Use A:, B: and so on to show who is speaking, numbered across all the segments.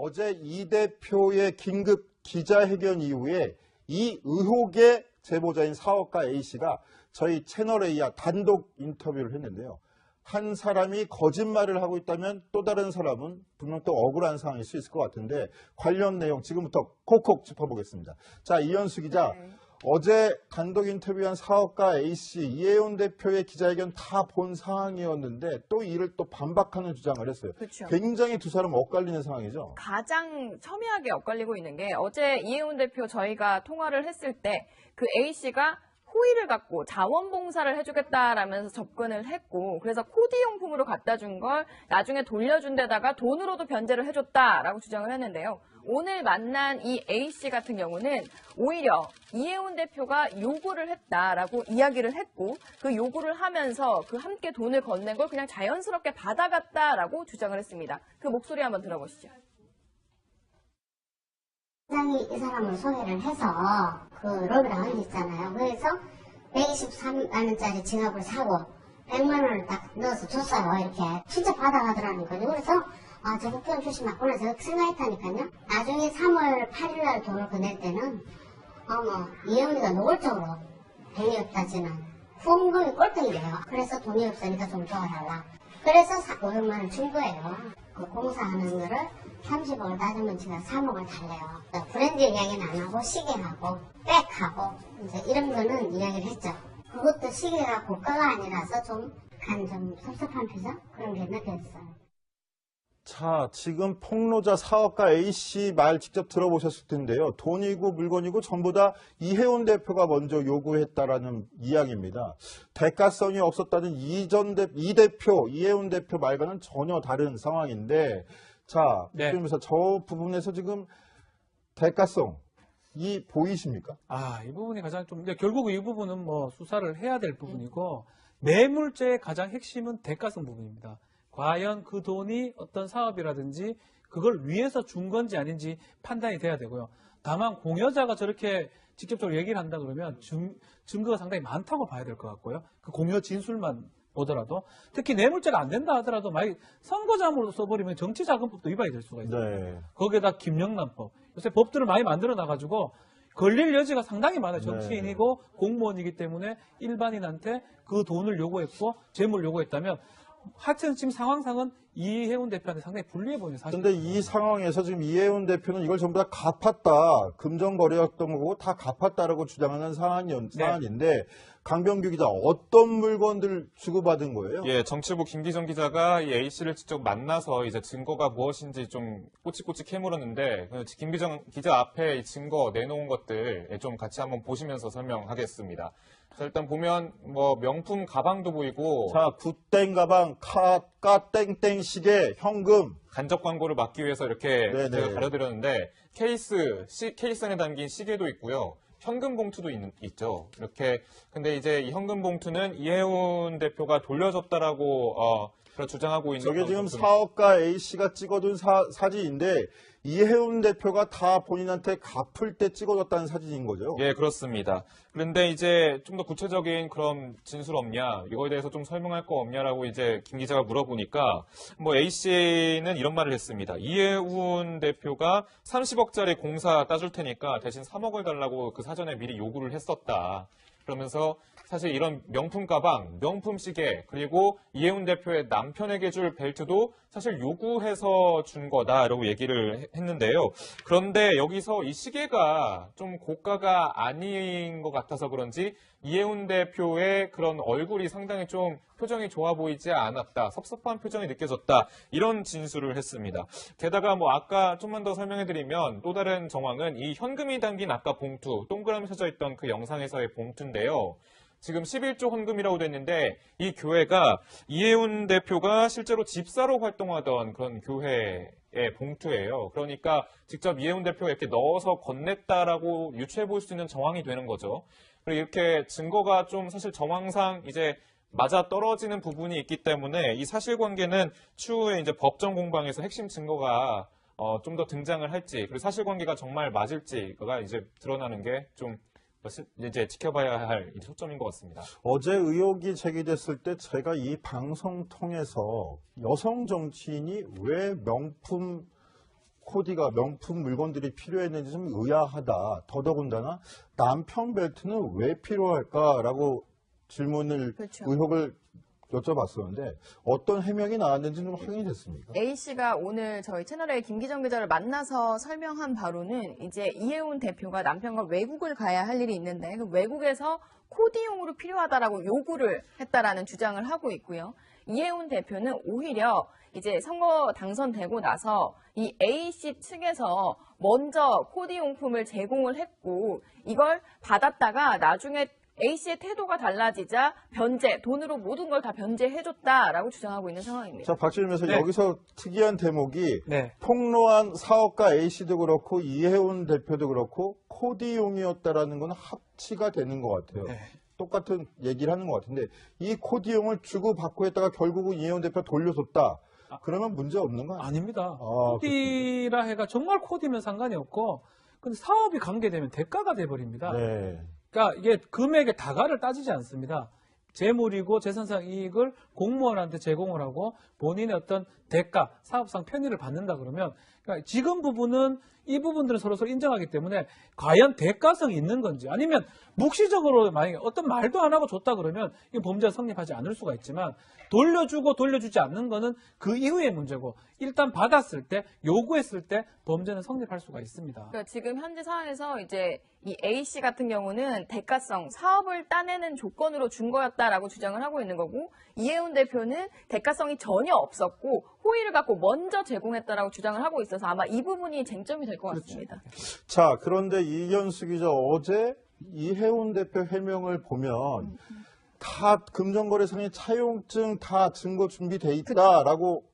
A: 어제 이 대표의 긴급 기자회견 이후에 이 의혹의 제보자인 사업가 A씨가 저희 채널A와 단독 인터뷰를 했는데요. 한 사람이 거짓말을 하고 있다면 또 다른 사람은 분명 또 억울한 상황일 수 있을 것 같은데 관련 내용 지금부터 콕콕 짚어보겠습니다. 자, 이현수 기자. 어제 단독 인터뷰한 사업가 A씨, 이혜훈 대표의 기자회견 다 본 상황이었는데 또 이를 또 반박하는 주장을 했어요.
B: 그렇죠.
A: 굉장히 두 사람 엇갈리는 상황이죠.
B: 가장 첨예하게 엇갈리고 있는 게 어제 이혜훈 대표 저희가 통화를 했을 때 그 A씨가 호의를 갖고 자원봉사를 해주겠다라면서 접근을 했고 그래서 코디용품으로 갖다 준 걸 나중에 돌려준 데다가 돈으로도 변제를 해줬다라고 주장을 했는데요. 오늘 만난 이 A씨 같은 경우는 오히려 이혜훈 대표가 요구를 했다라고 이야기를 했고 그 요구를 하면서 그 함께 돈을 건넨 걸 그냥 자연스럽게 받아갔다라고 주장을 했습니다. 그 목소리 한번 들어보시죠.
C: 사장이 이 사람을 소개를 해서 그 로비라운지 있잖아요. 그래서 123만 원짜리 지갑을 사고 100만 원을 딱 넣어서 줬어요. 이렇게 진짜 받아가더라는 거죠. 그래서 아, 저거 돈 주시 맞구나 저거 생각했다니까요. 나중에 3월 8일 날 돈을 보낼 때는 이혜훈이가 노골적으로 돈이 없다지는 후원금이 꼴등이래요. 그래서 돈이 없으니까 좀 도와달라. 그래서 500만 원 준 거예요. 그 공사하는 거를 30억을 따지면 제가 3억을 달래요. 브랜드 이야기는 안 하고 시계하고 백하고 이제 이런 거는 이야기를 했죠. 그것도 시계가 고가가 아니라서 좀 섭섭한 표정? 그런 게 느껴졌어요.
A: 자, 지금 폭로자 사업가 A씨 말 직접 들어보셨을 텐데요. 돈이고 물건이고 전부 다 이혜훈 대표가 먼저 요구했다라는 이야기입니다. 대가성이 없었다는 이 대표, 이혜훈 대표 말과는 전혀 다른 상황인데 자, 그러면서 저 부분에서 지금 대가성 이 보이십니까?
D: 이 부분이 가장 좀 결국 이 부분은 뭐 수사를 해야 될 부분이고 뇌물죄의 가장 핵심은 대가성 부분입니다. 과연 그 돈이 어떤 사업이라든지 그걸 위해서 준 건지 아닌지 판단이 돼야 되고요. 다만 공여자가 저렇게 직접적으로 얘기를 한다 그러면 증거가 상당히 많다고 봐야 될 것 같고요. 그 공여 진술만 보더라도 특히 뇌물죄가 안 된다 하더라도 만약 선거자금으로 써버리면 정치자금법도 위반이 될 수가 있어요.
A: 네.
D: 거기에다 김영란법. 요새 법들을 많이 만들어 놔가지고 걸릴 여지가 상당히 많아요. 정치인이고 공무원이기 때문에 일반인한테 그 돈을 요구했고 재물 요구했다면 하여튼 지금 상황상은 이혜훈 대표한테 상당히 불리해 보이는 사실입니다.
A: 그런데 이 상황에서 지금 이혜훈 대표는 이걸 전부 다 갚았다. 금전거래였던 거고 다 갚았다라고 주장하는 상황인데 강병규 기자 어떤 물건들 주고받은 거예요?
E: 예, 정치부 김기정 기자가 이 A씨를 직접 만나서 이제 증거가 무엇인지 좀 꼬치꼬치 캐물었는데 김기정 기자 앞에 이 증거 내놓은 것들 좀 같이 한번 보시면서 설명하겠습니다. 자, 일단 보면 뭐 명품 가방도 보이고
A: 자, 굿땡 가방, 까땡땡 시계, 현금
E: 간접 광고를 막기 위해서 이렇게
A: 네네.
E: 제가 가려드렸는데 케이스 안에 담긴 시계도 있고요. 현금 봉투도 있죠. 이렇게 근데 이제 이 현금 봉투는 이혜훈 대표가 돌려줬다라고 주장하고 있는
A: 저게 지금 사업가 A씨가 찍어둔 사진인데 이혜훈 대표가 다 본인한테 갚을 때 찍어줬다는 사진인 거죠?
E: 예, 그렇습니다. 그런데 이제 좀 더 구체적인 그런 진술 없냐, 이거에 대해서 좀 설명할 거 없냐라고 이제 김 기자가 물어보니까 뭐 A씨는 이런 말을 했습니다. 이혜훈 대표가 30억짜리 공사 따줄 테니까 대신 3억을 달라고 그 사전에 미리 요구를 했었다. 그러면서 사실 이런 명품 가방, 명품 시계, 그리고 이혜훈 대표의 남편에게 줄 벨트도 사실 요구해서 준 거다라고 얘기를 했는데요. 그런데 여기서 이 시계가 좀 고가가 아닌 것 같아서 그런지 이혜훈 대표의 그런 얼굴이 상당히 좀 표정이 좋아 보이지 않았다. 섭섭한 표정이 느껴졌다. 이런 진술을 했습니다. 게다가 뭐 아까 좀만 더 설명해드리면 또 다른 정황은 이 현금이 담긴 아까 봉투, 동그라미 쳐져 있던 그 영상에서의 봉투인데요. 지금 11조 헌금이라고 됐는데 이 교회가 이혜훈 대표가 실제로 집사로 활동하던 그런 교회의 봉투예요. 그러니까 직접 이혜훈 대표가 이렇게 넣어서 건넸다라고 유추해 볼 수 있는 정황이 되는 거죠. 그리고 이렇게 증거가 좀 사실 정황상 이제 맞아 떨어지는 부분이 있기 때문에 이 사실관계는 추후에 이제 법정 공방에서 핵심 증거가 좀 더 등장을 할지 그리고 사실관계가 정말 맞을지가 이제 드러나는 게 좀 이제 지켜봐야 할 초점인 것 같습니다.
A: 어제 의혹이 제기됐을 때 제가 이 방송 통해서 여성 정치인이 왜 명품 코디가 명품 물건들이 필요했는지 좀 의아하다. 더더군다나 남편 벨트는 왜 필요할까라고 질문을
B: 그렇죠.
A: 의혹을 여쭤봤었는데 어떤 해명이 나왔는지 좀 확인이 됐습니까?
B: A씨가 오늘 저희 채널의 김기정 기자를 만나서 설명한 바로는 이제 이해운 대표가 남편과 외국을 가야 할 일이 있는데 그 외국에서 코디용으로 필요하다라고 요구를 했다라는 주장을 하고 있고요. 이해운 대표는 오히려 이제 선거 당선되고 나서 이 A씨 측에서 먼저 코디용품을 제공을 했고 이걸 받았다가 나중에 A씨의 태도가 달라지자 변제, 돈으로 모든 걸 다 변제해줬다라고 주장하고 있는 상황입니다.
A: 자, 박지윤 변호사,
D: 네.
A: 여기서 특이한 대목이
D: 네.
A: 폭로한 사업가 A씨도 그렇고 이해운 대표도 그렇고 코디용이었다라는 건 합치가 되는 것 같아요.
D: 네.
A: 똑같은 얘기를 하는 것 같은데 이 코디용을 주고받고 했다가 결국은 이해운 대표가 돌려줬다. 그러면 문제 없는 거 아니에요?
D: 아닙니다.
A: 아,
D: 코디라 해가 정말 코디면 상관이 없고 근데 사업이 관계되면 대가가 돼버립니다.
A: 네.
D: 그러니까 이게 금액의 다가를 따지지 않습니다. 재물이고 재산상 이익을 공무원한테 제공을 하고 본인의 어떤 대가, 사업상 편의를 받는다 그러면 그러니까 지금 부분은 이 부분들은 서로 인정하기 때문에 과연 대가성이 있는 건지 아니면 묵시적으로 만약에 어떤 말도 안 하고 줬다 그러면 이 범죄가 성립하지 않을 수가 있지만 돌려주고 돌려주지 않는 거는 그 이후의 문제고 일단 받았을 때 요구했을 때 범죄는 성립할 수가 있습니다.
B: 그러니까 지금 현재 상황에서 이제 이 A씨 같은 경우는 대가성, 사업을 따내는 조건으로 준 거였다라고 주장을 하고 있는 거고 이해운 대표는 대가성이 전혀 없었고 호의를 갖고 먼저 제공했다라고 주장을 하고 있어서 아마 이 부분이 쟁점이 될 것 같습니다.
A: 자, 그런데 이현수 기자 어제 이해운 대표 해명을 보면 다 금전거래상의 차용증 다 증거 준비돼 있다라고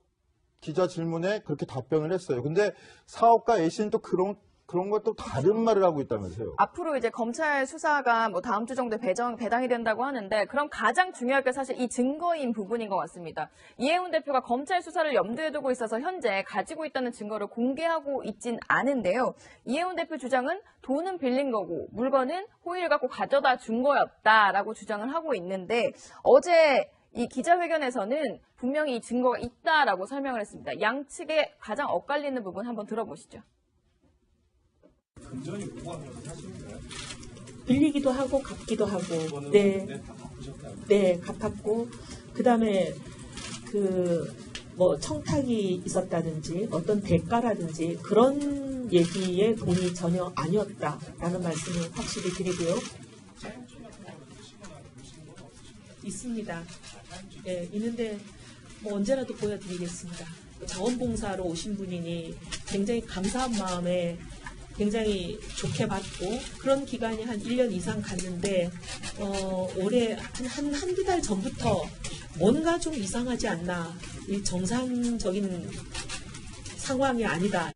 A: 기자 질문에 그렇게 답변을 했어요. 근데 사업가 A씨는 또 그런 것도 다른 말을 하고 있다면서요.
B: 앞으로 이제 검찰 수사가 뭐 다음 주 정도에 배당이 된다고 하는데 그럼 가장 중요할 게 사실 이 증거인 부분인 것 같습니다. 이해운 대표가 검찰 수사를 염두에 두고 있어서 현재 가지고 있다는 증거를 공개하고 있진 않은데요. 이해운 대표 주장은 돈은 빌린 거고 물건은 호의를 갖고 가져다 준 거였다라고 주장을 하고 있는데 어제 이 기자회견에서는 분명히 이 증거가 있다라고 설명을 했습니다. 양측의 가장 엇갈리는 부분 한번 들어보시죠.
F: 빌리기도 하고 갚기도 하고 네 갚았고 그다음에 뭐 청탁이 있었다든지 어떤 대가라든지 그런 얘기의 돈이 전혀 아니었다라는 말씀을 확실히 드리고요. 있습니다. 네, 있는데 뭐 언제라도 보여드리겠습니다. 자원봉사로 오신 분이니 굉장히 감사한 마음에 굉장히 좋게 받고 그런 기간이 한 1년 이상 갔는데 올해 한두 달 전부터 뭔가 좀 이상하지 않나 이 정상적인 상황이 아니다.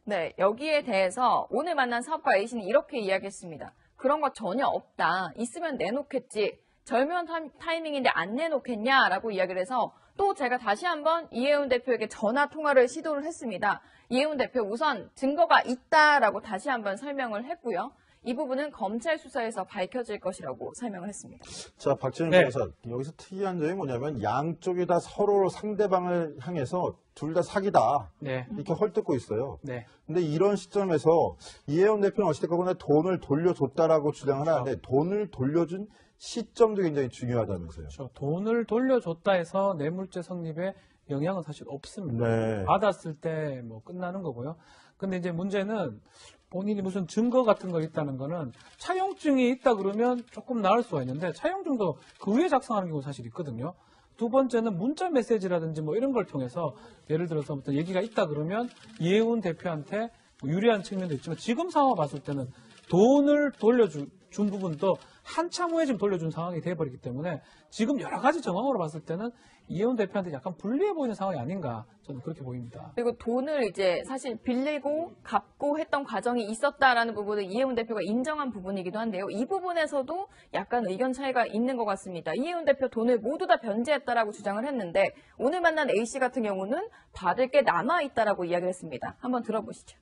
B: 네, 여기에 대해서 오늘 만난 사업가 A씨는 이렇게 이야기했습니다. 그런 거 전혀 없다. 있으면 내놓겠지. 절묘한 타이밍인데 안 내놓겠냐라고 이야기를 해서 또 제가 다시 한번 이해운 대표에게 전화 통화를 시도를 했습니다. 이해운 대표 우선 증거가 있다라고 다시 한번 설명을 했고요. 이 부분은 검찰 수사에서 밝혀질 것이라고 설명을 했습니다.
A: 자, 박지윤
D: 네.
A: 변호사, 여기서 특이한 점이 뭐냐면 양쪽이 다 서로 상대방을 향해서 둘 다 사기다.
D: 네.
A: 이렇게 헐뜯고 있어요.
D: 네.
A: 근데 이런 시점에서 이해운 대표는 어찌됐건 돈을 돌려줬다라고 주장을 하는데 돈을 돌려준 시점도 굉장히 중요하다면서요.
D: 그렇죠. 돈을 돌려줬다 해서 뇌물죄 성립에 영향은 사실 없습니다.
A: 네.
D: 받았을 때 뭐 끝나는 거고요. 근데 이제 문제는 본인이 무슨 증거 같은 거 있다는 거는 차용증이 있다 그러면 조금 나을 수가 있는데 차용증도 그 위에 작성하는 경우가 사실 있거든요. 두 번째는 문자 메시지라든지 뭐 이런 걸 통해서 예를 들어서 어떤 얘기가 있다 그러면 이해운 대표한테 뭐 유리한 측면도 있지만 지금 상황 봤을 때는 돈을 돌려준 부분도 한참 후에 지금 돌려준 상황이 돼버리기 때문에 지금 여러 가지 정황으로 봤을 때는 이해운 대표한테 약간 불리해 보이는 상황이 아닌가 저는 그렇게 보입니다.
B: 그리고 돈을 이제 사실 빌리고 갚고 했던 과정이 있었다라는 부분을 이해운 대표가 인정한 부분이기도 한데요. 이 부분에서도 약간 의견 차이가 있는 것 같습니다. 이해운 대표 돈을 모두 다 변제했다라고 주장을 했는데 오늘 만난 A씨 같은 경우는 받을 게 남아있다라고 이야기를 했습니다. 한번 들어보시죠.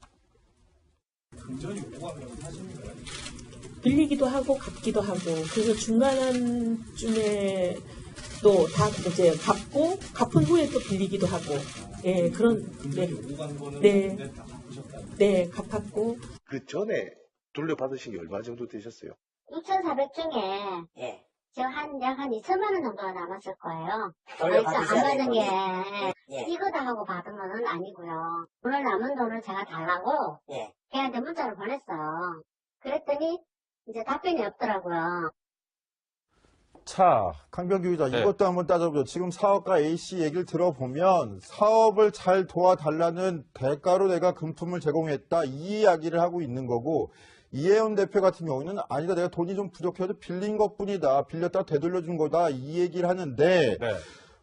F: 빌리기도 하고 갚기도 하고 그래서 중간쯤에 또 다 이제 갚고 갚은 후에 또 빌리기도 하고 예, 그런, 네, 갚았고.
G: 그 전에 돌려받으신 게 얼마 정도 되셨어요?
C: 2,400 중에
H: 예.
C: 지금 약 한 2천만 원 정도가 남았을 거예요.
H: 돌려받으셔야
C: 안 받은 게
H: 예.
C: 이거다 하고 받은 건 아니고요. 오늘 남은 돈을 제가 달라고
H: 예.
C: 걔한테 문자를 보냈어요. 그랬더니 이제 답변이 없더라고요.
A: 자, 강병규 기자,
E: 네.
A: 이것도 한번 따져보죠. 지금 사업가 A씨 얘기를 들어보면 사업을 잘 도와달라는 대가로 내가 금품을 제공했다, 이 이야기를 하고 있는 거고, 이혜원 대표 같은 경우는 아니다, 내가 돈이 좀 부족해서 빌린 것뿐이다, 빌렸다 되돌려준 거다, 이 얘기를 하는데,
E: 네.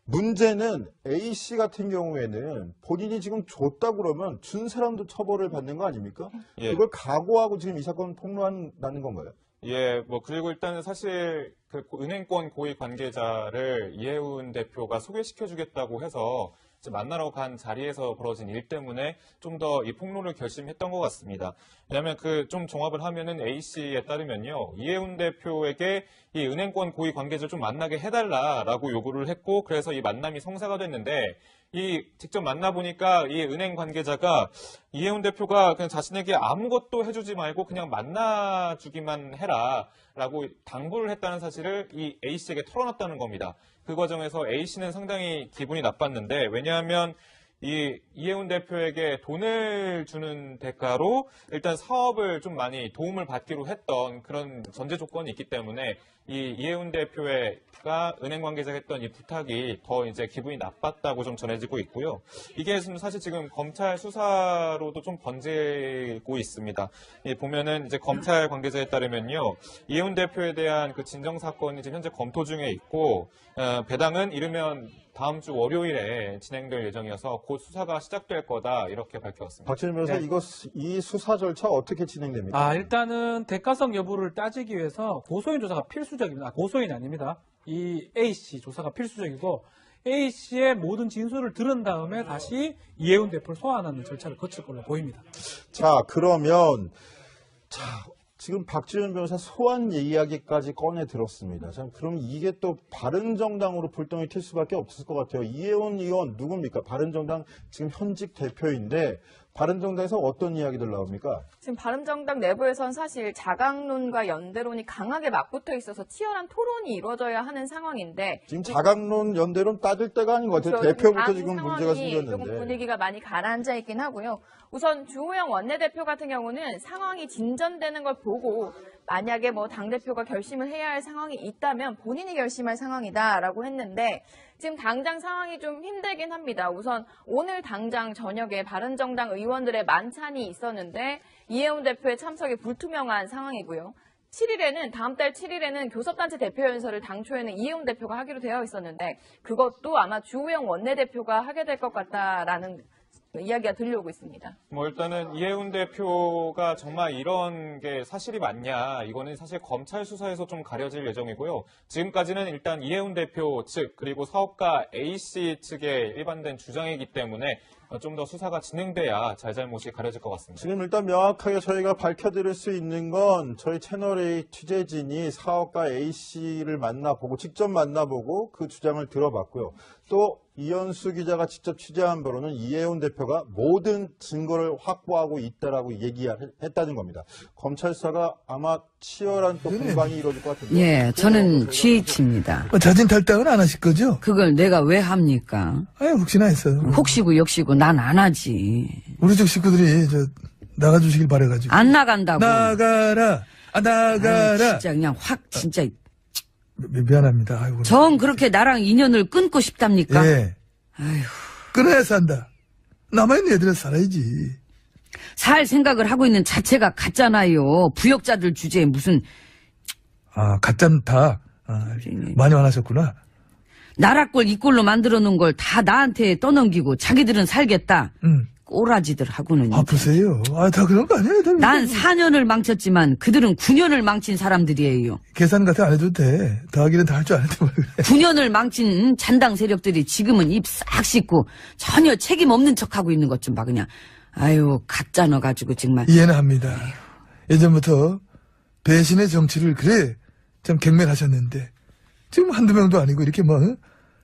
A: 문제는 A씨 같은 경우에는 본인이 지금 줬다 그러면 준 사람도 처벌을 받는 거 아닙니까?
E: 예.
A: 그걸 각오하고 지금 이 사건 폭로한다는 건가요?
E: 예, 뭐, 그리고 일단은 사실 그 은행권 고위 관계자를 이혜훈 대표가 소개시켜주겠다고 해서 이제 만나러 간 자리에서 벌어진 일 때문에 좀 더 이 폭로를 결심했던 것 같습니다. 왜냐하면 그 좀 종합을 하면은 A씨에 따르면요, 이혜훈 대표에게 이 은행권 고위 관계자를 좀 만나게 해달라라고 요구를 했고, 그래서 이 만남이 성사가 됐는데, 이 직접 만나보니까 이 은행 관계자가 이혜훈 대표가 그냥 자신에게 아무것도 해주지 말고 그냥 만나주기만 해라라고 당부를 했다는 사실을 이 A씨에게 털어놨다는 겁니다. 그 과정에서 A씨는 상당히 기분이 나빴는데, 왜냐하면 이혜훈 대표에게 돈을 주는 대가로 일단 사업을 좀 많이 도움을 받기로 했던 그런 전제 조건이 있기 때문에 이혜훈 대표가 은행 관계자가 했던 이 부탁이 더 이제 기분이 나빴다고 좀 전해지고 있고요. 이게 사실 지금 검찰 수사로도 좀 번지고 있습니다. 보면은 이제 검찰 관계자에 따르면요, 이혜훈 대표에 대한 그 진정 사건이 지금 현재 검토 중에 있고, 배당은 이르면 다음 주 월요일에 진행될 예정이어서 곧 수사가 시작될 거다, 이렇게 밝혔습니다.
A: 박진일 변호사,
D: 네.
A: 이 수사 절차 어떻게 진행됩니까?
D: 일단은 대가성 여부를 따지기 위해서 고소인 조사가 필수적입니다. 고소인이 아닙니다. 이 A씨 조사가 필수적이고, A씨의 모든 진술을 들은 다음에 다시 이혜훈 대표를 소환하는 절차를 거칠 걸로 보입니다.
A: 자, 그러면, 지금 박지원 변호사 소환 이야기까지 꺼내 들었습니다. 자, 그럼 이게 또 바른정당으로 불똥이 튈 수밖에 없을 것 같아요. 이혜원 의원 누굽니까? 바른정당 지금 현직 대표인데, 바른정당에서 어떤 이야기들 나옵니까?
B: 지금 바른정당 내부에선 사실 자강론과 연대론이 강하게 맞붙어 있어서 치열한 토론이 이루어져야 하는 상황인데,
A: 지금 자강론, 연대론 따질 때가 아닌 것 같아요.
B: 그렇죠.
A: 대표부터
B: 당
A: 지금 문제가
B: 상황이 조금
A: 생겼는데.
B: 분위기가 많이 가라앉아 있긴 하고요. 우선 주호영 원내대표 같은 경우는 상황이 진전되는 걸 보고 만약에 뭐 당대표가 결심을 해야 할 상황이 있다면 본인이 결심할 상황이다라고 했는데, 지금 당장 상황이 좀 힘들긴 합니다. 우선 오늘 당장 저녁에 바른정당 의원들의 만찬이 있었는데 이혜훈 대표의 참석이 불투명한 상황이고요. 7일에는, 다음 달 7일에는 교섭단체 대표연설을 당초에는 이혜훈 대표가 하기로 되어 있었는데 그것도 아마 주호영 원내대표가 하게 될 것 같다라는 이야기가 들려오고 있습니다.
E: 뭐 일단은 이혜훈 대표가 정말 이런 게 사실이 맞냐, 이거는 사실 검찰 수사에서 좀 가려질 예정이고요. 지금까지는 일단 이혜훈 대표 측 그리고 사업가 A씨 측의 일반된 주장이기 때문에 좀 더 수사가 진행돼야 잘잘못이 가려질 것 같습니다.
A: 지금 일단 명확하게 저희가 밝혀드릴 수 있는 건 저희 채널A 취재진이 사업가 A씨를 만나보고, 직접 만나보고 그 주장을 들어봤고요. 또 이현수 기자가 직접 취재한 바로는 이혜훈 대표가 모든 증거를 확보하고 있다라고 얘기했다는 겁니다. 검찰 수사가 아마 치열한 또 공방이 이루어질 것 같은데.
I: 예, 저는 GH입니다.
J: 자진 탈당은 안 하실 거죠?
I: 그걸 내가 왜 합니까?
J: 아니, 혹시나 했어요.
I: 혹시고 역시고 난 안 하지.
J: 우리 쪽 식구들이 나가주시길 바래가지고.
I: 안 나간다고.
J: 나가라. 나가라.
I: 아유, 진짜 그냥 확 진짜
J: 미안합니다. 아이고.
I: 정 그렇게 나랑 인연을 끊고 싶답니까?
J: 예.
I: 아휴,
J: 끊어야 산다. 남아있는 애들은 살아야지.
I: 살 생각을 하고 있는 자체가 같잖아요. 부역자들 주제에 무슨
J: 가짠다. 많이 화나셨구나.
I: 나라 꼴 이 꼴로 만들어 놓은 걸 다 나한테 떠넘기고 자기들은 살겠다. 꼬라지들 하고는.
J: 아프세요. 다 그런 거 아니에요.
I: 난 4년을 망쳤지만 그들은 9년을 망친 사람들이에요.
J: 계산 같은 거 안 해도 돼. 더하기는 다 할 줄 아는데 뭘 그래.
I: 9년을 망친 잔당 세력들이 지금은 입 싹 씻고 전혀 책임 없는 척하고 있는 것 좀 봐 그냥. 아유, 가짜 넣어가지고 정말.
J: 이해는 합니다. 예전부터 배신의 정치를 그래 참 경멸하셨는데 지금 한두 명도 아니고 이렇게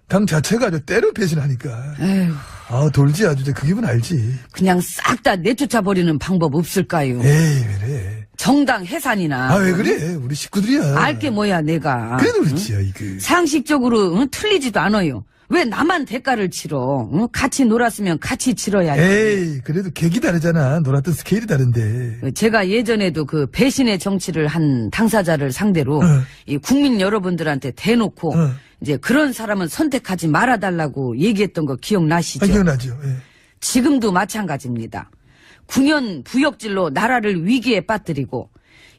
J: 당 자체가 아주 때로 배신하니까.
I: 에휴,
J: 아, 돌지 아주 그 기분 알지.
I: 그냥 싹 다 내쫓아버리는 방법 없을까요?
J: 에이, 왜 그래.
I: 정당 해산이나.
J: 아, 왜 그래. 우리 식구들이야.
I: 알게 뭐야, 내가.
J: 그래도 그렇지, 이거.
I: 상식적으로 틀리지도 않아요. 왜 나만 대가를 치러? 같이 놀았으면 같이 치러야지.
J: 에이, 그래도 객이 다르잖아. 놀았던 스케일이 다른데.
I: 제가 예전에도 그 배신의 정치를 한 당사자를 상대로 이 국민 여러분들한테 대놓고 이제 그런 사람은 선택하지 말아달라고 얘기했던 거 기억나시죠?
J: 아, 기억나죠. 예.
I: 지금도 마찬가지입니다. 9년 부역질로 나라를 위기에 빠뜨리고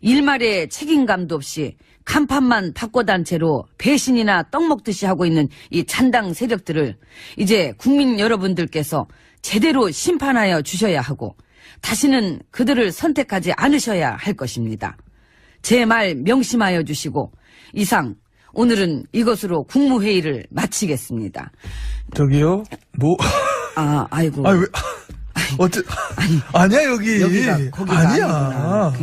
I: 일말의 책임감도 없이 간판만 바꿔단 채로 배신이나 떡 먹듯이 하고 있는 이 잔당 세력들을 이제 국민 여러분들께서 제대로 심판하여 주셔야 하고 다시는 그들을 선택하지 않으셔야 할 것입니다. 제 말 명심하여 주시고 이상 오늘은 이것으로 국무회의를 마치겠습니다.
J: 저기요, 뭐.
I: 아이고.
J: 아, 왜. 아니야, 여기.
I: 거기가
J: 아니야.
I: 아니구나.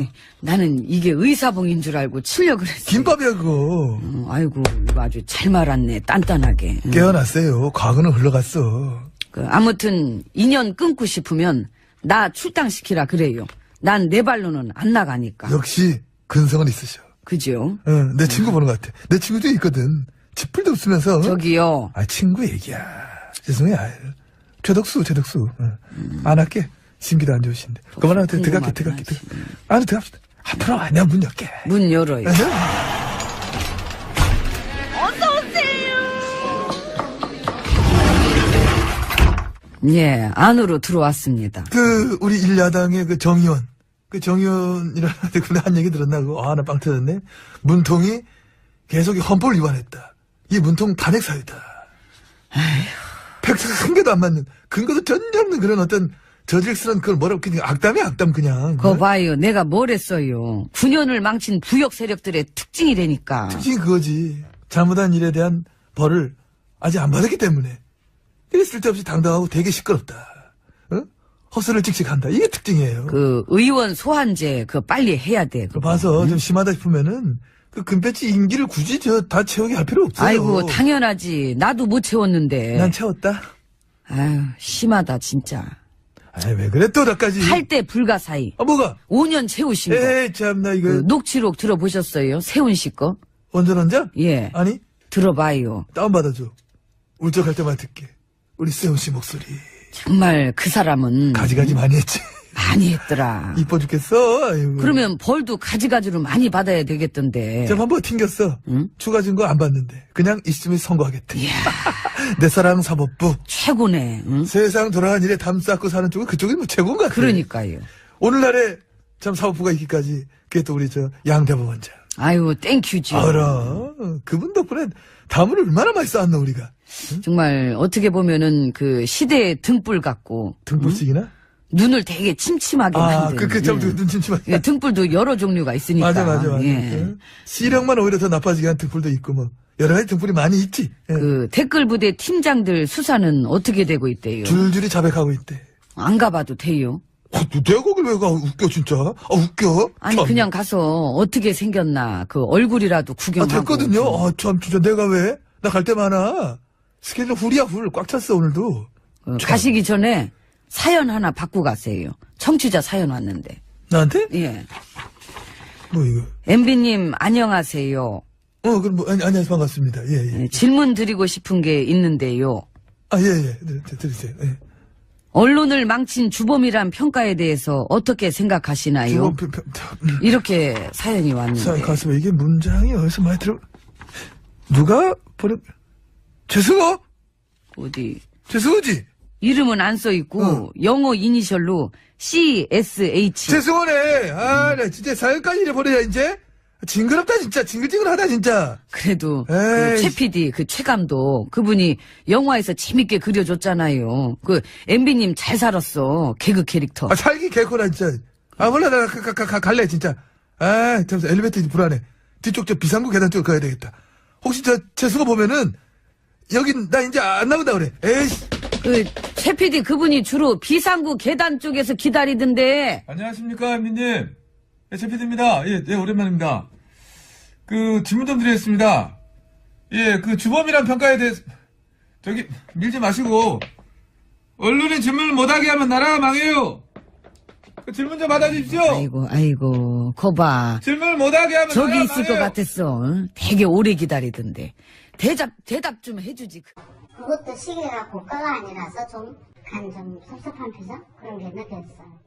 I: 나는 이게 의사봉인 줄 알고 치려고 그랬어.
J: 김밥이야, 그거.
I: 아이고, 이거 아주 잘 말았네. 단단하게.
J: 깨어났어요. 과거는 흘러갔어.
I: 아무튼 인연 끊고 싶으면 나 출당시키라 그래요. 난 내 발로는 안 나가니까.
J: 역시 근성은 있으셔.
I: 그죠?
J: 내 친구 보는 것 같아. 내 친구 중에 있거든. 지풀도 없으면서.
I: 저기요.
J: 아, 친구 얘기야. 죄송해요. 최덕수. 안 할게. 심기도 안 좋으신데. 그만하고 들어갈게. 안에 들어갑시다. 앞으로 아니야, 문 열게.
I: 문 열어요. 예, 안으로 들어왔습니다.
J: 우리 일야당의 정의원. 정의원이라는 근데 한 얘기 들었나, 그거. 나 빵 터졌네. 문통이 계속 헌법을 위반했다. 이 문통 탄핵 사유다. 팩트가 한 개도 안 맞는, 근거도 전혀 없는 그런 어떤 저질스러운 그걸 뭐라고, 그냥 악담 그냥.
I: 거 봐요. 내가 뭘 했어요. 9년을 망친 부역 세력들의 특징이라니까.
J: 특징이 그거지. 잘못한 일에 대한 벌을 아직 안 받았기 때문에. 이게 쓸데없이 당당하고 되게 시끄럽다. 헛소리를 찍찍한다. 이게 특징이에요.
I: 의원 소환제 빨리 해야 돼.
J: 그거 봐서 좀 심하다 싶으면은 금배지 임기를 굳이 다 채우게 할 필요 없어요.
I: 아이고, 당연하지. 나도 못 채웠는데.
J: 난 채웠다.
I: 아유, 심하다 진짜.
J: 아이, 왜 그래 또 나까지.
I: 할 때 불가사의.
J: 뭐가?
I: 5년 채우신 거.
J: 에이, 참나 이거.
I: 녹취록 들어보셨어요? 세훈 씨 거?
J: 원전?
I: 예.
J: 아니?
I: 들어봐요.
J: 다운받아줘. 울적할 때만 듣게. 우리 세훈 씨 목소리.
I: 정말 그 사람은
J: 가지가지 많이 했지.
I: 많이 했더라.
J: 이뻐 죽겠어. 아이고.
I: 그러면 벌도 가지가지로 많이 받아야 되겠던데.
J: 좀 한번 튕겼어.
I: 응?
J: 추가 증거 안 받는데. 그냥 이시점에 선고하겠대.
I: 이야.
J: 내 사랑 사법부.
I: 최고네. 응?
J: 세상 돌아간 일에 담 쌓고 사는 쪽은 그쪽이 뭐 최고인 것 같아.
I: 그러니까요.
J: 오늘날에 참 사법부가 있기까지 그게 또 우리 양 대법원장.
I: 아유, 땡큐죠.
J: 알아. 그분 덕분에 담을 얼마나 많이 쌓았나 우리가.
I: 정말 어떻게 보면은 시대의 등불 같고.
J: 등불식이나?
I: 눈을 되게 침침하게 만든.
J: 눈 침침하게.
I: 예, 등불도 여러 종류가 있으니까.
J: 맞아.
I: 예.
J: 시력만 오히려 더 나빠지게 한 등불도 있고 뭐. 여러 가지 등불이 많이 있지. 예.
I: 댓글 부대 팀장들 수사는 어떻게 되고 있대요?
J: 줄줄이 자백하고 있대.
I: 안 가봐도 돼요?
J: 내가 거길 왜 가? 웃겨 진짜. 웃겨.
I: 아니
J: 참.
I: 그냥 가서 어떻게 생겼나 얼굴이라도 구경하고.
J: 됐거든요. 참 진짜 내가 왜? 나 갈 때 많아. 스케줄 훌이야 훌. 꽉 찼어 오늘도.
I: 가시기 전에 사연 하나 받고 가세요. 청취자 사연 왔는데.
J: 나한테?
I: 예.
J: 뭐 이거?
I: MB님 안녕하세요.
J: 그럼 안녕하세요. 반갑습니다. 예.
I: 질문 드리고 싶은 게 있는데요.
J: 예. 들으세요. 예.
I: 언론을 망친 주범이란 평가에 대해서 어떻게 생각하시나요? 이렇게 사연이 왔는데.
J: 가슴에 이게 문장이 어디서 많이 들어? 누가 보내? 최승호?
I: 어디?
J: 최승호지?
I: 이름은 안 써있고 영어 이니셜로 CSH.
J: 최승호네. 나 진짜 사연까지 이래 보내자 이제. 징그럽다 진짜. 징글징글하다 진짜.
I: 그래도 최 PD 최 감독 그분이 영화에서 재밌게 그려줬잖아요. MB님 잘 살았어. 개그 캐릭터.
J: 살기 개코나 진짜. 몰라 나 갈래 진짜. 잠시만 엘리베이터 불안해. 뒤쪽 비상구 계단 쪽으로 가야 되겠다. 혹시 최승호 보면은 여기 나 이제 안 나온다 그래. 에이씨.
I: 최 PD 그분이 주로 비상구 계단 쪽에서 기다리던데.
K: 안녕하십니까 MB님. 최 PD입니다. 예, 오랜만입니다. 질문 좀 드리겠습니다. 주범이란 평가에 대해서, 저기 밀지 마시고 언론인 질문을 못하게 하면 나라가 망해요. 그 질문 좀 받아주십시오.
I: 아이고, 거봐.
K: 질문을 못하게 하면
I: 저기
K: 나라가
I: 있을 것
K: 망해요.
I: 같았어. 응? 되게 오래 기다리던데. 대답 좀 해주지.
C: 그것도 시기가 고가가 아니라서 좀 섭섭한 표정? 그런 게 느껴졌어요.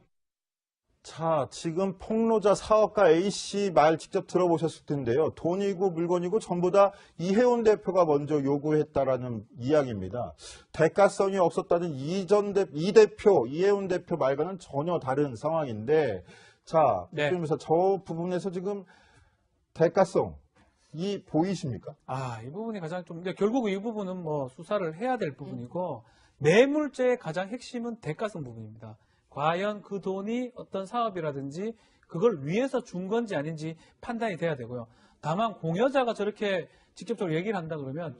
A: 자, 지금 폭로자 사업가 A씨 말 직접 들어보셨을 텐데요. 돈이고 물건이고 전부 다 이해운 대표가 먼저 요구했다라는 이야기입니다. 대가성이 없었다는 이 대표, 이해운 대표 말과는 전혀 다른 상황인데, 자,
D: 네.
A: 그러면서 저 부분에서 지금 대가성, 이 보이십니까?
D: 이 부분이 가장 좀, 결국 이 부분은 뭐 수사를 해야 될 부분이고, 뇌물죄의 가장 핵심은 대가성 부분입니다. 과연 그 돈이 어떤 사업이라든지 그걸 위해서 준 건지 아닌지 판단이 돼야 되고요. 다만 공여자가 저렇게 직접적으로 얘기를 한다 그러면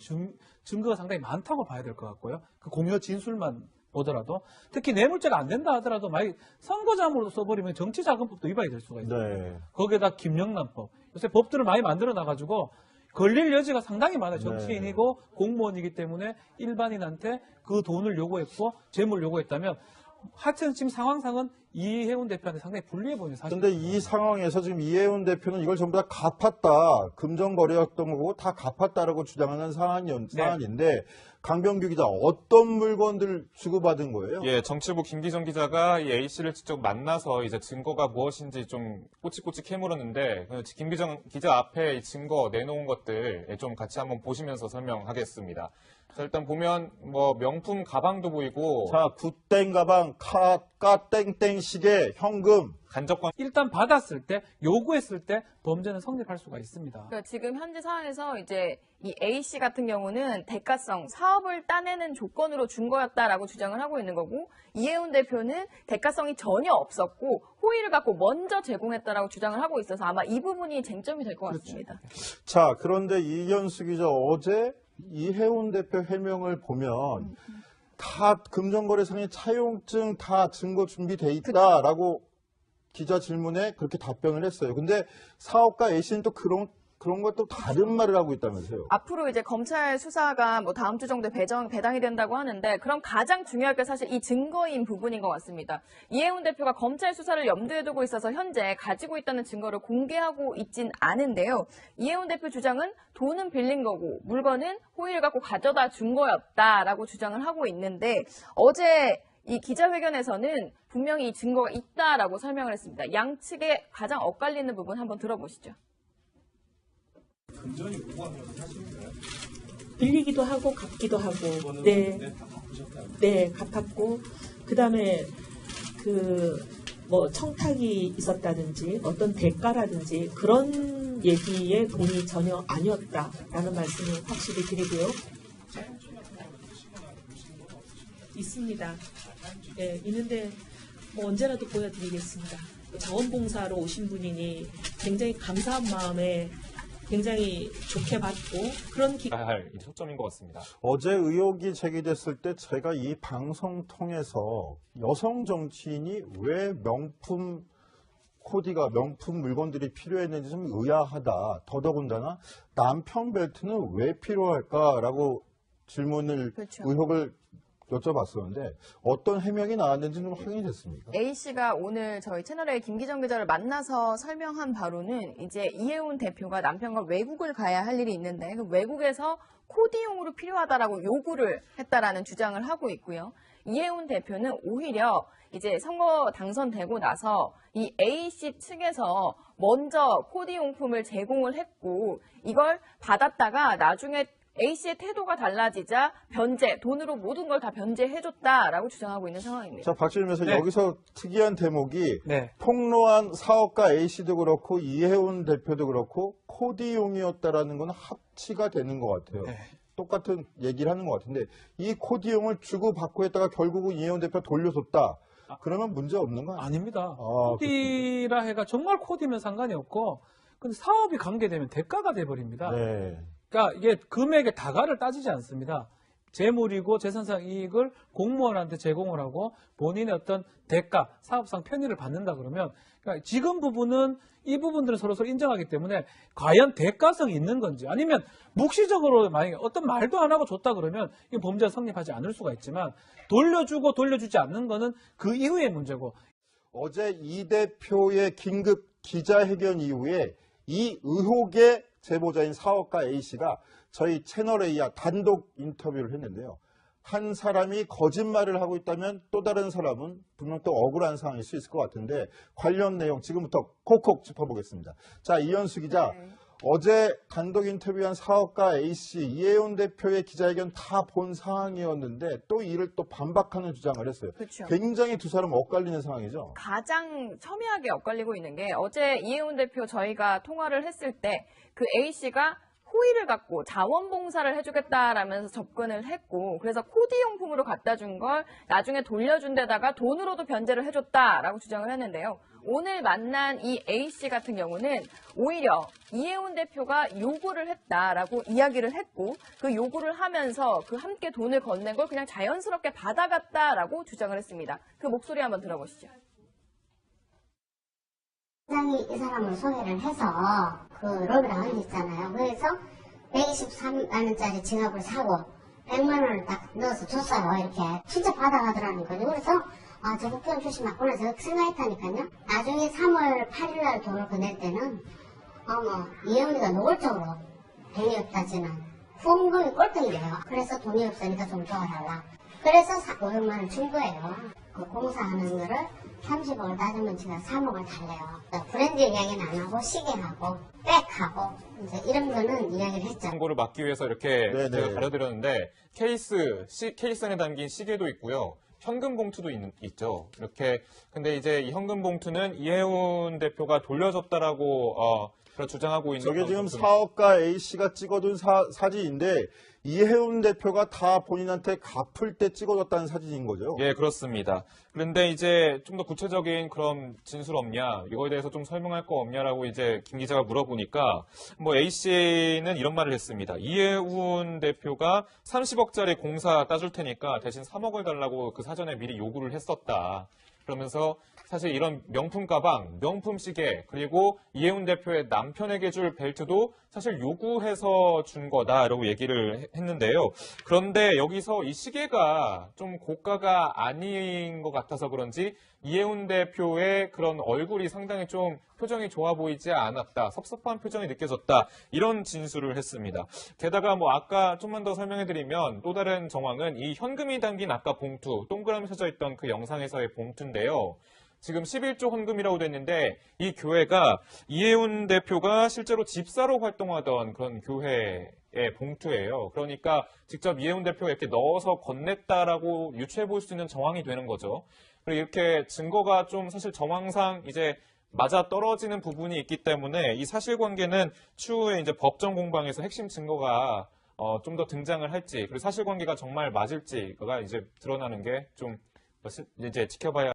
D: 증거가 상당히 많다고 봐야 될 것 같고요. 그 공여 진술만 보더라도 특히 뇌물죄가 안 된다 하더라도 만약 선거자금으로 써버리면 정치자금법도 위반이 될 수가 있어요.
A: 네.
D: 거기에다 김영란법. 요새 법들을 많이 만들어 놔가지고 걸릴 여지가 상당히 많아요. 정치인이고 공무원이기 때문에 일반인한테 그 돈을 요구했고 재물 요구했다면 하여튼 지금 상황상은 이해운 대표한테 상당히 불리해 보이는 사실입니다.
A: 그런데 이 상황에서 지금 이해운 대표는 이걸 전부 다 갚았다. 금전거래였던 거고 다 갚았다라고 주장하는 사안인데 강병규 기자 어떤 물건들 주고받은 거예요?
E: 예, 정치부 김기정 기자가 이 A씨를 직접 만나서 이제 증거가 무엇인지 좀 꼬치꼬치 캐물었는데 김기정 기자 앞에 이 증거 내놓은 것들 좀 같이 한번 보시면서 설명하겠습니다. 자, 일단 보면 뭐 명품 가방도 보이고
A: 자, 굿땡 가방, 까땡땡 시계, 현금.
E: 간접관
D: 일단 받았을 때 요구했을 때 범죄는 성립할 수가 있습니다.
B: 그러니까 지금 현재 상황에서 이제 이 A씨 같은 경우는 대가성, 사업을 따내는 조건으로 준 거였다라고 주장을 하고 있는 거고 이해운 대표는 대가성이 전혀 없었고 호의를 갖고 먼저 제공했다라고 주장을 하고 있어서 아마 이 부분이 쟁점이 될 것 같습니다.
A: 자, 그런데 이현수 기자 어제 이해운 대표 해명을 보면 다 금전거래상의 차용증 다 증거 준비돼 있다라고 기자 질문에 그렇게 답변을 했어요. 근데 사업가 A씨는 또 그런 것도 다른 말을 하고 있다면서요.
B: 앞으로 이제 검찰 수사가 뭐 다음 주 정도에 배당이 된다고 하는데 그럼 가장 중요할 게 사실 이 증거인 부분인 것 같습니다. 이해운 대표가 검찰 수사를 염두에 두고 있어서 현재 가지고 있다는 증거를 공개하고 있진 않은데요. 이해운 대표 주장은 돈은 빌린 거고 물건은 호의를 갖고 가져다 준 거였다라고 주장을 하고 있는데 어제 이 기자회견에서는 분명히 이 증거가 있다라고 설명을 했습니다. 양측의 가장 엇갈리는 부분 한번 들어보시죠.
F: 빌리기도 하고 갚기도 하고 네 갚았고 그다음에 뭐 청탁이 있었다든지 어떤 대가라든지 그런 얘기에 돈이 전혀 아니었다라는 말씀을 확실히 드리고요. 있습니다. 예, 있는데 뭐 언제라도 보여드리겠습니다. 자원봉사로 오신 분이니 굉장히 감사한 마음에 굉장히 좋게 받고 그런
E: 할 초점인 것 같습니다.
A: 어제 의혹이 제기됐을 때 제가 이 방송 통해서 여성 정치인이 왜 명품 코디가 명품 물건들이 필요했는지 좀 의아하다. 더더군다나 남편 벨트는 왜 필요할까라고 질문을 의혹을 여쭤봤었는데 어떤 해명이 나왔는지 좀 확인이 됐습니까?
B: A씨가 오늘 저희 채널A 김기정 기자를 만나서 설명한 바로는 이제 이해운 대표가 남편과 외국을 가야 할 일이 있는데 그 외국에서 코디용으로 필요하다라고 요구를 했다라는 주장을 하고 있고요. 이해운 대표는 오히려 이제 선거 당선되고 나서 이 A씨 측에서 먼저 코디용품을 제공을 했고 이걸 받았다가 나중에 A씨의 태도가 달라지자 변제, 돈으로 모든 걸 다 변제해줬다라고 주장하고 있는 상황입니다.
A: 자, 박준일 변호사 여기서 특이한 대목이
D: 네.
A: 폭로한 사업가 A씨도 그렇고 이해운 대표도 그렇고 코디용이었다라는 건 합치가 되는 것 같아요.
D: 네.
A: 똑같은 얘기를 하는 것 같은데 이 코디용을 주고받고 했다가 결국은 이해운 대표가 돌려줬다. 그러면 문제 없는 거 아니에요?
D: 아닙니다. 코디라 해가 정말 코디면 상관이 없고 근데 사업이 관계되면 대가가 돼버립니다.
A: 네.
D: 그러니까 이게 금액의 다가를 따지지 않습니다. 재물이고 재산상 이익을 공무원한테 제공을 하고 본인의 어떤 대가, 사업상 편의를 받는다 그러면 그러니까 지금 부분은 이 부분들은 서로 인정하기 때문에 과연 대가성이 있는 건지 아니면 묵시적으로 만약에 어떤 말도 안 하고 줬다 그러면 이 범죄가 성립하지 않을 수가 있지만 돌려주고 돌려주지 않는 거는 그 이후의 문제고
A: 어제 이 대표의 긴급 기자회견 이후에 이 의혹의 제보자인 사업가 A씨가 저희 채널A와 단독 인터뷰를 했는데요. 한 사람이 거짓말을 하고 있다면 또 다른 사람은 분명 또 억울한 상황일 수 있을 것 같은데 관련 내용 지금부터 콕콕 짚어보겠습니다. 자, 이현수 기자. 어제 단독 인터뷰한 사업가 A씨, 이혜훈 대표의 기자회견 다 본 상황이었는데 또 이를 또 반박하는 주장을 했어요.
B: 그렇죠.
A: 굉장히 두 사람 엇갈리는 상황이죠.
B: 가장 첨예하게 엇갈리고 있는 게 어제 이혜훈 대표 저희가 통화를 했을 때 그 A씨가 호의를 갖고 자원봉사를 해주겠다라면서 접근을 했고 그래서 코디용품으로 갖다 준 걸 나중에 돌려준 데다가 돈으로도 변제를 해줬다라고 주장을 했는데요. 오늘 만난 이 A씨 같은 경우는 오히려 이혜훈 대표가 요구를 했다라고 이야기를 했고 그 요구를 하면서 그 함께 돈을 건넨 걸 그냥 자연스럽게 받아갔다라고 주장을 했습니다. 그 목소리 한번 들어보시죠.
C: 사장이 이 사람을 소개를 해서 그 로비라운지 있잖아요. 그래서 123만 원짜리 지갑을 사고 100만 원을 딱 넣어서 줬어요. 이렇게 진짜 받아가더라는 거죠. 그래서 아 저거 그냥 주시 맞구나 저거 생각했다니까요. 나중에 3월 8일 날 돈을 보낼 때는 이혜훈이가 노골적으로 돈이 없다지는 후원금이 꼴등이에요. 그래서 돈이 없으니까 좀 도와달라. 그래서 500만 원 준 거예요. 그 공사하는 거를 30억을 따지면 제가 3억을 달래요. 브랜드 이야기는 안 하고 시계하고 백하고 이제 이런 거는 이야기를 했죠.
E: 광고를 막기 위해서 이렇게
A: 네네.
E: 제가 가려드렸는데 케이스 안에 담긴 시계도 있고요. 현금 봉투도 있죠. 이렇게 근데 이제 이 현금 봉투는 이혜훈 대표가 돌려줬다라고 주장하고 있는
A: 저게 지금
E: 것으로
A: 사업가 A씨가 찍어둔 사진인데 이혜훈 대표가 다 본인한테 갚을 때 찍어줬다는 사진인 거죠?
E: 예, 그렇습니다. 그런데 이제 좀 더 구체적인 그런 진술 없냐, 이거에 대해서 좀 설명할 거 없냐라고 이제 김 기자가 물어보니까 뭐 A씨는 이런 말을 했습니다. 이혜훈 대표가 30억짜리 공사 따줄 테니까 대신 3억을 달라고 그 사전에 미리 요구를 했었다. 그러면서 사실 이런 명품 가방, 명품 시계, 그리고 이혜훈 대표의 남편에게 줄 벨트도 사실 요구해서 준 거다라고 얘기를 했는데요. 그런데 여기서 이 시계가 좀 고가가 아닌 것 같아서 그런지 이혜훈 대표의 그런 얼굴이 상당히 좀 표정이 좋아 보이지 않았다. 섭섭한 표정이 느껴졌다. 이런 진술을 했습니다. 게다가 뭐 아까 좀만 더 설명해드리면 또 다른 정황은 이 현금이 담긴 아까 봉투, 동그라미 쳐져 있던 그 영상에서의 봉투인데요. 지금 11조 헌금이라고 됐는데 이 교회가 이혜훈 대표가 실제로 집사로 활동하던 그런 교회의 봉투예요. 그러니까 직접 이혜훈 대표가 이렇게 넣어서 건넸다라고 유추해 볼 수 있는 정황이 되는 거죠. 그리고 이렇게 증거가 좀 사실 정황상 이제 맞아 떨어지는 부분이 있기 때문에 이 사실관계는 추후에 이제 법정 공방에서 핵심 증거가 좀 더 등장을 할지 그리고 사실관계가 정말 맞을지가 이제 드러나는 게 좀 이제 지켜봐야